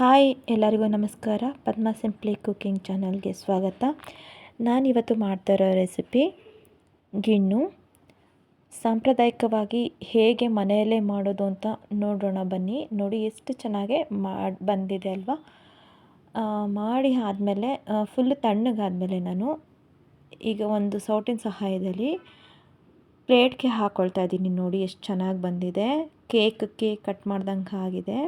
Hi ಎಲ್ಲರಿಗೂ ನಮಸ್ಕಾರ. ಪದ್ಮ simply cooking ಚಾನಲ್ಗೆ ಸ್ವಾಗತ. ನಾನಿವತ್ತು ಮಾಡ್ತಾ ಇರೋ ರೆಸಿಪಿ ಗಿಣ್ಣು. ಸಾಂಪ್ರದಾಯಿಕವಾಗಿ ಹೇಗೆ ಮನೆಯಲ್ಲೇ ಮಾಡೋದು ಅಂತ ನೋಡೋಣ ಬನ್ನಿ. ನೋಡಿ ಎಷ್ಟು ಚೆನ್ನಾಗಿ ಬಂದಿದೆ ಅಲ್ವಾ. ಮಾಡಿ ಆದಮೇಲೆ ಫುಲ್ಲು ತಣ್ಣಗಾದಮೇಲೆ ನಾನು ಈಗ ಒಂದು ಸೌಟಿನ ಸಹಾಯದಲ್ಲಿ ಪ್ಲೇಟ್ಗೆ ಹಾಕ್ಕೊಳ್ತಾ ಇದ್ದೀನಿ. ನೋಡಿ ಎಷ್ಟು ಚೆನ್ನಾಗಿ ಬಂದಿದೆ. ಕೇಕ್ ಕಟ್ ಮಾಡ್ದಂಗೆ ಆಗಿದೆ.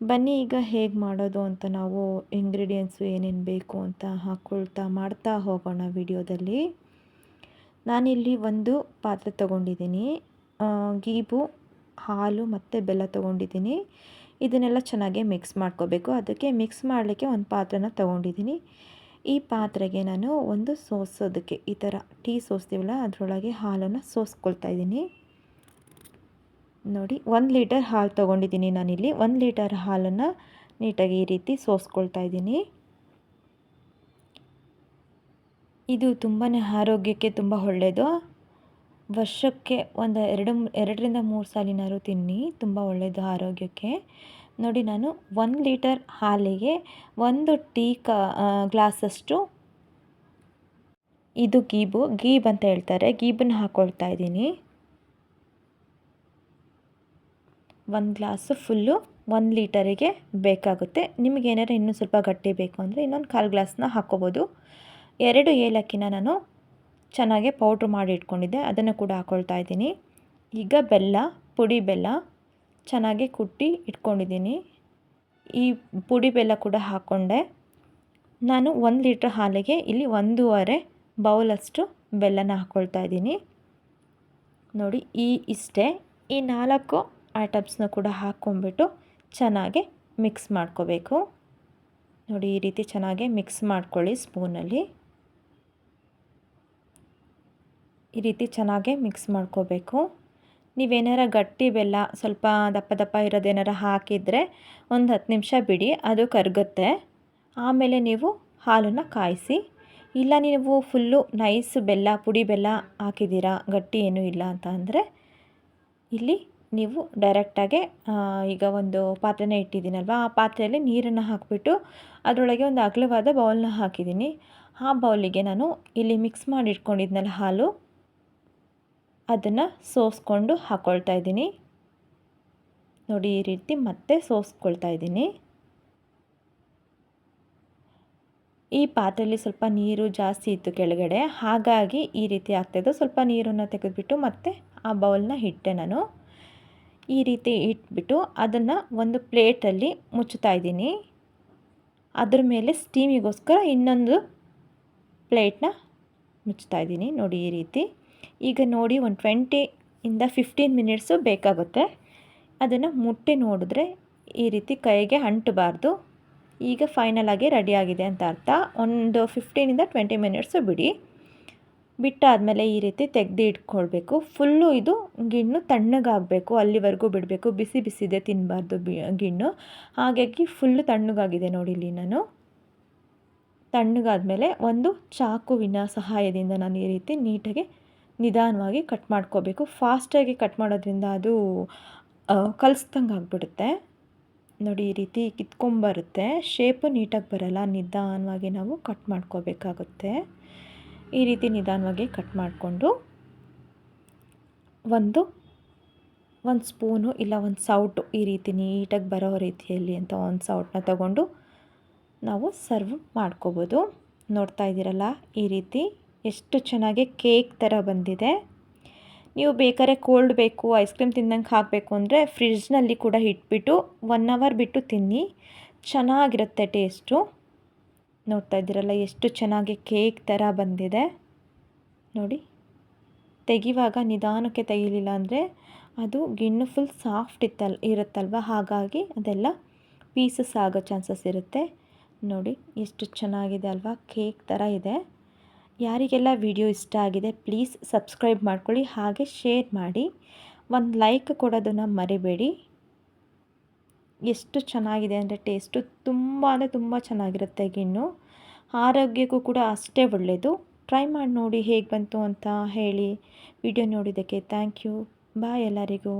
ಬನ್ನಿ ಈಗ ಹೇಗೆ ಮಾಡೋದು ಅಂತ ನಾವು ಇಂಗ್ರೀಡಿಯೆಂಟ್ಸು ಏನೇನು ಬೇಕು ಅಂತ ಮಾಡ್ತಾ ಹೋಗೋಣ ವಿಡಿಯೋದಲ್ಲಿ. ನಾನಿಲ್ಲಿ ಒಂದು ಪಾತ್ರೆ ತೊಗೊಂಡಿದ್ದೀನಿ. ಗೀಬು, ಹಾಲು ಮತ್ತು ಬೆಲ್ಲ ತೊಗೊಂಡಿದ್ದೀನಿ. ಇದನ್ನೆಲ್ಲ ಚೆನ್ನಾಗಿ ಮಿಕ್ಸ್ ಮಾಡ್ಕೋಬೇಕು. ಅದಕ್ಕೆ ಮಿಕ್ಸ್ ಮಾಡಲಿಕ್ಕೆ ಒಂದು ಪಾತ್ರೆನ ತೊಗೊಂಡಿದ್ದೀನಿ. ಈ ಪಾತ್ರೆಗೆ ನಾನು ಒಂದು ಸೋಸೋದಕ್ಕೆ ಈ ಥರ ಟೀ ಸೋಸ್ತೀವಲ್ಲ ಅದರೊಳಗೆ ಹಾಲನ್ನು ಸೋಸ್ಕೊಳ್ತಾ ಇದ್ದೀನಿ. ನೋಡಿ 1 ಲೀಟರ್ ಹಾಲು ತೊಗೊಂಡಿದ್ದೀನಿ ನಾನಿಲ್ಲಿ. 1 ಲೀಟರ್ ಹಾಲನ್ನು ನೀಟಾಗಿ ಈ ರೀತಿ ಸೋಸ್ಕೊಳ್ತಾ ಇದ್ದೀನಿ. ಇದು ತುಂಬಾ ಆರೋಗ್ಯಕ್ಕೆ ತುಂಬ ಒಳ್ಳೆಯದು. ವರ್ಷಕ್ಕೆ ಒಂದು 2ರಿಂದ 3 ಸಾಲಿನಾರು ತಿನ್ನಿ, ತುಂಬ ಒಳ್ಳೆಯದು ಆರೋಗ್ಯಕ್ಕೆ. ನೋಡಿ ನಾನು 1 ಲೀಟರ್ ಹಾಲಿಗೆ 1 ಟೀ ಗ್ಲಾಸಷ್ಟು ಇದು ಗೀಬ್ ಅಂತ ಹೇಳ್ತಾರೆ, ಗೀಬನ್ನು ಹಾಕ್ಕೊಳ್ತಾ ಇದ್ದೀನಿ. 1 ಗ್ಲಾಸು ಫುಲ್ಲು 1 ಲೀಟರಿಗೆ ಬೇಕಾಗುತ್ತೆ. ನಿಮಗೇನಾರು ಇನ್ನೂ ಸ್ವಲ್ಪ ಗಟ್ಟಿ ಬೇಕು ಅಂದರೆ ಇನ್ನೊಂದು 1/4 ಗ್ಲಾಸನ್ನ ಹಾಕ್ಕೋಬೋದು. 2 ಏಲಕ್ಕಿನ ನಾನು ಚೆನ್ನಾಗಿ ಪೌಡ್ರ್ ಮಾಡಿ ಇಟ್ಕೊಂಡಿದ್ದೆ, ಅದನ್ನು ಕೂಡ ಹಾಕ್ಕೊಳ್ತಾ ಇದ್ದೀನಿ. ಈಗ ಪುಡಿ ಬೆಲ್ಲ ಚೆನ್ನಾಗಿ ಕುಟ್ಟಿ ಇಟ್ಕೊಂಡಿದ್ದೀನಿ. ಈ ಪುಡಿ ಬೆಲ್ಲ ಕೂಡ ಹಾಕ್ಕೊಂಡೆ. ನಾನು 1 ಲೀಟ್ರ್ ಹಾಲಿಗೆ ಇಲ್ಲಿ 1.5 ಬೌಲಷ್ಟು ಬೆಲ್ಲನ ಹಾಕ್ಕೊಳ್ತಾ ಇದ್ದೀನಿ. ನೋಡಿ ಇಷ್ಟೇ. ಈ 4 ಐಟಮ್ಸ್ನ ಕೂಡ ಹಾಕ್ಕೊಂಡ್ಬಿಟ್ಟು ಚೆನ್ನಾಗಿ ಮಿಕ್ಸ್ ಮಾಡ್ಕೋಬೇಕು. ನೋಡಿ ಈ ರೀತಿ ಚೆನ್ನಾಗಿ ಮಿಕ್ಸ್ ಮಾಡ್ಕೊಳ್ಳಿ ಸ್ಪೂನಲ್ಲಿ. ಈ ರೀತಿ ಚೆನ್ನಾಗಿ ಮಿಕ್ಸ್ ಮಾಡ್ಕೋಬೇಕು. ನೀವೇನಾರ ಗಟ್ಟಿ ಬೆಲ್ಲ ಸ್ವಲ್ಪ ದಪ್ಪ ಇರೋದೇನಾರ ಹಾಕಿದರೆ ಒಂದು 10 ನಿಮಿಷ ಬಿಡಿ, ಅದು ಕರಗುತ್ತೆ. ಆಮೇಲೆ ನೀವು ಹಾಲನ್ನು ಕಾಯಿಸಿ. ಇಲ್ಲ ನೀವು ಫುಲ್ಲು ನೈಸ್ ಪುಡಿ ಬೆಲ್ಲ ಹಾಕಿದ್ದೀರಾ, ಗಟ್ಟಿ ಏನೂ ಇಲ್ಲ ಅಂತ ಅಂದರೆ ಇಲ್ಲಿ ನೀವು ಡೈರೆಕ್ಟಾಗೆ ಈಗ ಒಂದು ಪಾತ್ರೆನ ಇಟ್ಟಿದ್ದೀನಲ್ವ, ಆ ಪಾತ್ರೆಯಲ್ಲಿ ನೀರನ್ನು ಹಾಕಿಬಿಟ್ಟು ಅದರೊಳಗೆ ಒಂದು ಅಗಲವಾದ ಬೌಲ್ನ ಹಾಕಿದ್ದೀನಿ. ಆ ಬೌಲಿಗೆ ನಾನು ಇಲ್ಲಿ ಮಿಕ್ಸ್ ಮಾಡಿ ಇಟ್ಕೊಂಡಿದ್ನಲ್ಲ ಹಾಲು, ಅದನ್ನು ಸೋಸ್ಕೊಂಡು ಹಾಕ್ಕೊಳ್ತಾ ಇದ್ದೀನಿ. ನೋಡಿ ಈ ರೀತಿ ಮತ್ತೆ ಸೋಸ್ಕೊಳ್ತಾ ಇದ್ದೀನಿ. ಈ ಪಾತ್ರೆಯಲ್ಲಿ ಸ್ವಲ್ಪ ನೀರು ಜಾಸ್ತಿ ಇತ್ತು ಕೆಳಗಡೆ, ಹಾಗಾಗಿ ಈ ರೀತಿ ಆಗ್ತಾಯಿದ್ದು. ಸ್ವಲ್ಪ ನೀರನ್ನು ತೆಗೆದುಬಿಟ್ಟು ಮತ್ತೆ ಆ ಬೌಲ್ನ ಇಟ್ಟೆ ನಾನು. ಈ ರೀತಿ ಇಟ್ಬಿಟ್ಟು ಅದನ್ನು ಒಂದು ಪ್ಲೇಟಲ್ಲಿ ಮುಚ್ಚುತ್ತಾ ಇದ್ದೀನಿ. ಅದ್ರ ಮೇಲೆ ಸ್ಟೀಮಿಗೋಸ್ಕರ ಇನ್ನೊಂದು ಪ್ಲೇಟ್ನ ಮುಚ್ತಾ ಇದ್ದೀನಿ. ನೋಡಿ ಈ ರೀತಿ. ಈಗ ನೋಡಿ ಒಂದು 20ಇಂದ 15 ಮಿನಿಟ್ಸು ಬೇಕಾಗುತ್ತೆ. ಅದನ್ನು ಮುಟ್ಟಿ ನೋಡಿದ್ರೆ ಈ ರೀತಿ ಕೈಗೆ ಅಂಟಬಾರ್ದು. ಈಗ ಫೈನಲ್ ಆಗಿ ರೆಡಿಯಾಗಿದೆ ಅಂತ ಅರ್ಥ. ಒಂದು 15ಇಂದ 20 ಮಿನಿಟ್ಸು ಬಿಟ್ಟಾದಮೇಲೆ ಈ ರೀತಿ ತೆಗೆದು ಇಟ್ಕೊಳ್ಬೇಕು. ಫುಲ್ಲು ಇದು ಗಿಣ್ಣು ತಣ್ಣಗಾಗಬೇಕು, ಅಲ್ಲಿವರೆಗೂ ಬಿಡಬೇಕು. ಬಿಸಿದೆ ತಿನ್ನಬಾರ್ದು ಗಿಣ್ಣು. ಹಾಗಾಗಿ ಫುಲ್ಲು ತಣ್ಣಗಾಗಿದೆ ನೋಡಿ. ಇಲ್ಲಿ ನಾನು ತಣ್ಣಗಾದಮೇಲೆ ಒಂದು ಚಾಕುವಿನ ಸಹಾಯದಿಂದ ನಾನು ಈ ರೀತಿ ನೀಟಾಗಿ ನಿಧಾನವಾಗಿ ಕಟ್ ಮಾಡ್ಕೋಬೇಕು. ಫಾಸ್ಟಾಗಿ ಕಟ್ ಮಾಡೋದ್ರಿಂದ ಅದು ಕಲಿಸ್ದಂಗೆ ಆಗಿಬಿಡುತ್ತೆ. ನೋಡಿ ಈ ರೀತಿ ಕಿತ್ಕೊಂಬರುತ್ತೆ, ಶೇಪು ನೀಟಾಗಿ ಬರಲ್ಲ. ನಿಧಾನವಾಗಿ ನಾವು ಕಟ್ ಮಾಡ್ಕೋಬೇಕಾಗುತ್ತೆ. ಈ ರೀತಿ ನಿಧಾನವಾಗಿ ಕಟ್ ಮಾಡಿಕೊಂಡು ಒಂದು ಸ್ಪೂನು ಇಲ್ಲ ಒಂದು ಸೌಟು ಈ ರೀತಿ ನೀಟಾಗಿ ಬರೋ ರೀತಿಯಲ್ಲಿ ಅಂತ ಒಂದು ಸೌಟನ್ನ ತಗೊಂಡು ನಾವು ಸರ್ವ್ ಮಾಡ್ಕೋಬೋದು. ನೋಡ್ತಾ ಇದ್ದೀರಲ್ಲ ಈ ರೀತಿ ಎಷ್ಟು ಚೆನ್ನಾಗಿ ಕೇಕ್ ಥರ ಬಂದಿದೆ. ನೀವು ಬೇಕಾದ್ರೆ ಕೋಲ್ಡ್ ಬೇಕು, ಐಸ್ ಕ್ರೀಮ್ ತಿಂದಂಗೆ ಹಾಕಬೇಕು ಅಂದರೆ ಫ್ರಿಡ್ಜ್ನಲ್ಲಿ ಕೂಡ ಇಟ್ಬಿಟ್ಟು 1 ಅವರ್ ಬಿಟ್ಟು ತಿನ್ನಿ, ಚೆನ್ನಾಗಿರುತ್ತೆ ಟೇಸ್ಟು. ನೋಡ್ತಾ ಇದ್ದೀರಲ್ಲ ಎಷ್ಟು ಚೆನ್ನಾಗಿ ಕೇಕ್ ಥರ ಬಂದಿದೆ. ನೋಡಿ ತೆಗಿವಾಗ ನಿಧಾನಕ್ಕೆ ತೆಗಿಲಿಲ್ಲ ಅಂದರೆ ಅದು ಗಿಣ್ಣು ಫುಲ್ ಸಾಫ್ಟ್ ಇರುತ್ತಲ್ವ, ಹಾಗಾಗಿ ಅದೆಲ್ಲ ಪೀಸಸ್ ಆಗೋ ಚಾನ್ಸಸ್ ಇರುತ್ತೆ. ನೋಡಿ ಎಷ್ಟು ಚೆನ್ನಾಗಿದೆ ಅಲ್ವಾ, ಕೇಕ್ ಥರ ಇದೆ. ಯಾರಿಗೆಲ್ಲ ವಿಡಿಯೋ ಇಷ್ಟ ಆಗಿದೆ ಪ್ಲೀಸ್ ಸಬ್ಸ್ಕ್ರೈಬ್ ಮಾಡ್ಕೊಳ್ಳಿ, ಹಾಗೆ ಶೇರ್ ಮಾಡಿ, ಒಂದು ಲೈಕ್ ಕೊಡೋದನ್ನು ಮರಿಬೇಡಿ. ಎಷ್ಟು ಚೆನ್ನಾಗಿದೆ ಅಂದರೆ ಟೇಸ್ಟು ತುಂಬ ಚೆನ್ನಾಗಿರುತ್ತೆ ಗಿಣ್ಣು. ಆರೋಗ್ಯಕ್ಕೂ ಕೂಡ ಅಷ್ಟೇ ಒಳ್ಳೆಯದು. ಟ್ರೈ ಮಾಡಿ ನೋಡಿ ಹೇಗೆ ಬಂತು ಅಂತ ಹೇಳಿ. ವಿಡಿಯೋ ನೋಡಿದ್ದಕ್ಕೆ ಥ್ಯಾಂಕ್ ಯು. ಬಾಯ್ ಎಲ್ಲರಿಗೂ.